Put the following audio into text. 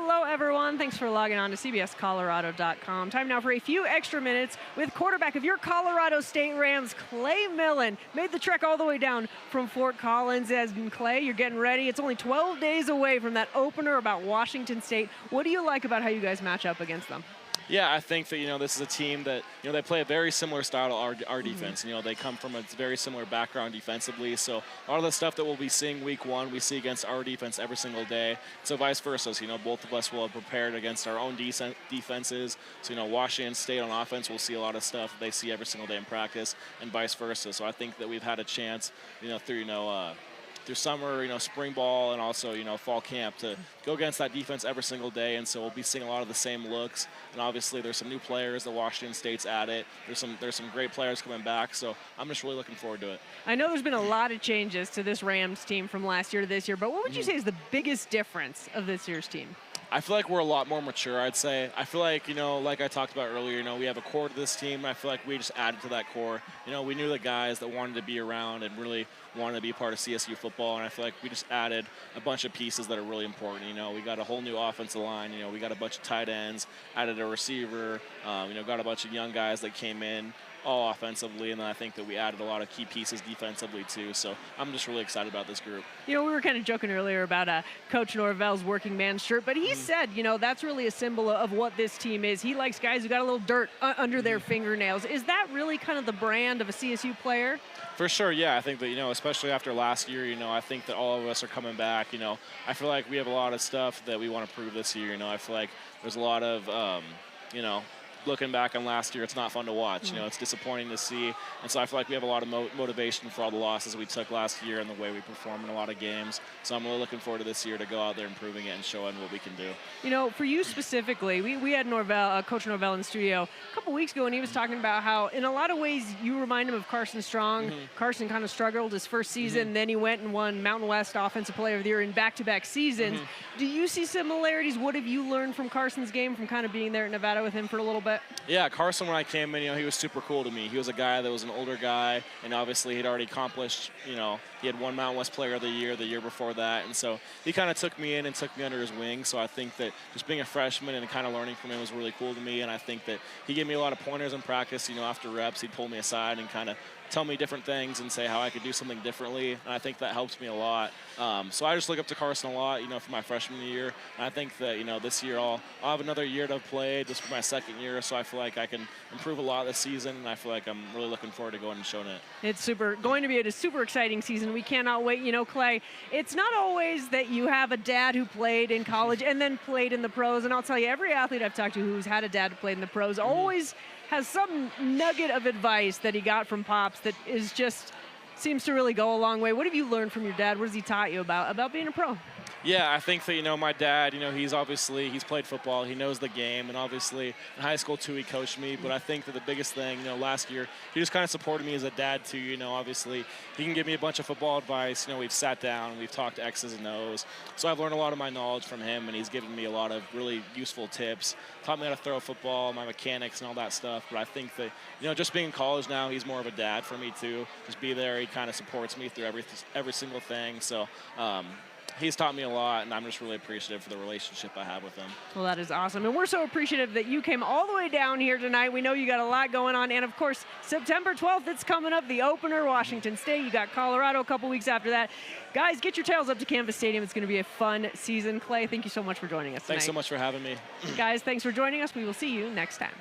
Hello, everyone. Thanks for logging on to CBSColorado.com. Time now for a few extra minutes with quarterback of your Colorado State Rams, Clay Millen. Made the trek all the way down from Fort Collins. As in Clay, you're getting ready. It's only 12 days away from that opener about Washington State. What do you like about how you guys match up against them? Yeah, I think that, this is a team that, they play a very similar style to our defense. They come from a very similar background defensively. So a lot of the stuff that we'll be seeing week one, we see against our defense every single day. So vice versa. So, both of us will have prepared against our own defenses. So, Washington State on offense will see a lot of stuff they see every single day in practice and vice versa. So I think that we've had a chance, through summer, spring ball, and also, fall camp to go against that defense every single day. And so we'll be seeing a lot of the same looks. And obviously there's some new players that Washington State's added. There's some great players coming back. So I'm just really looking forward to it. I know there's been a lot of changes to this Rams team from last year to this year, but what would you say is the biggest difference of this year's team? I feel like we're a lot more mature, I'd say. I feel like, like I talked about earlier, we have a core to this team. I feel like we just added to that core. We knew the guys that wanted to be around and really wanted to be part of CSU football, and I feel like we just added a bunch of pieces that are really important. We got a whole new offensive line. We got a bunch of tight ends, added a receiver, got a bunch of young guys that came in, all offensively, and then I think that we added a lot of key pieces defensively too. So I'm just really excited about this group. We were kind of joking earlier about Coach Norvell's working man shirt, but he said, that's really a symbol of what this team is. He likes guys who got a little dirt under their fingernails. Is that really kind of the brand of a CSU player? For sure, yeah. I think that, especially after last year, I think that all of us are coming back. I feel like we have a lot of stuff that we want to prove this year. I feel like there's a lot of, looking back on last year, it's not fun to watch. It's disappointing to see. And so I feel like we have a lot of motivation for all the losses we took last year and the way we performed in a lot of games. So I'm really looking forward to this year to go out there improving it and showing what we can do. For you specifically, we had Coach Norvell in the studio a couple weeks ago, and he was talking about how in a lot of ways you remind him of Carson Strong. Carson kind of struggled his first season, then he went and won Mountain West Offensive Player of the Year in back-to-back seasons. Do you see similarities? What have you learned from Carson's game from kind of being there at Nevada with him for a little bit? Yeah, Carson, when I came in, he was super cool to me. He was a guy that was an older guy, and obviously he'd already accomplished, he had won Mountain West Player of the Year before that, and so he kind of took me in and took me under his wing. So I think that just being a freshman and kind of learning from him was really cool to me, and I think that he gave me a lot of pointers in practice. After reps, he'd pull me aside and kind of tell me different things and say how I could do something differently, and I think that helps me a lot. So I just look up to Carson a lot, for my freshman year. And I think that, this year I'll have another year to play just for my second year, so I feel like I can improve a lot this season, and I feel like I'm really looking forward to going and showing it. It's going to be a super exciting season. We cannot wait. Clay, it's not always that you have a dad who played in college and then played in the pros, and I'll tell you, every athlete I've talked to who's had a dad who played in the pros always has some nugget of advice that he got from Pops that is just seems to really go a long way. What have you learned from your dad? What has he taught you about being a pro? Yeah, I think that, my dad, he's played football. He knows the game. And obviously in high school, too, he coached me. But I think that the biggest thing, last year, he just kind of supported me as a dad, too. Obviously he can give me a bunch of football advice. We've sat down, we've talked X's and O's. So I've learned a lot of my knowledge from him, and he's given me a lot of really useful tips. Taught me how to throw a football, my mechanics and all that stuff. But I think that, just being in college now, he's more of a dad for me, too. Just be there. He kind of supports me through every single thing. So, he's taught me a lot, and I'm just really appreciative for the relationship I have with him. Well, that is awesome. And we're so appreciative that you came all the way down here tonight. We know you got a lot going on. And, of course, September 12th, it's coming up, the opener, Washington State. You got Colorado a couple weeks after that. Guys, get your tails up to Canvas Stadium. It's going to be a fun season. Clay, thank you so much for joining us tonight. Thanks so much for having me. Guys, thanks for joining us. We will see you next time.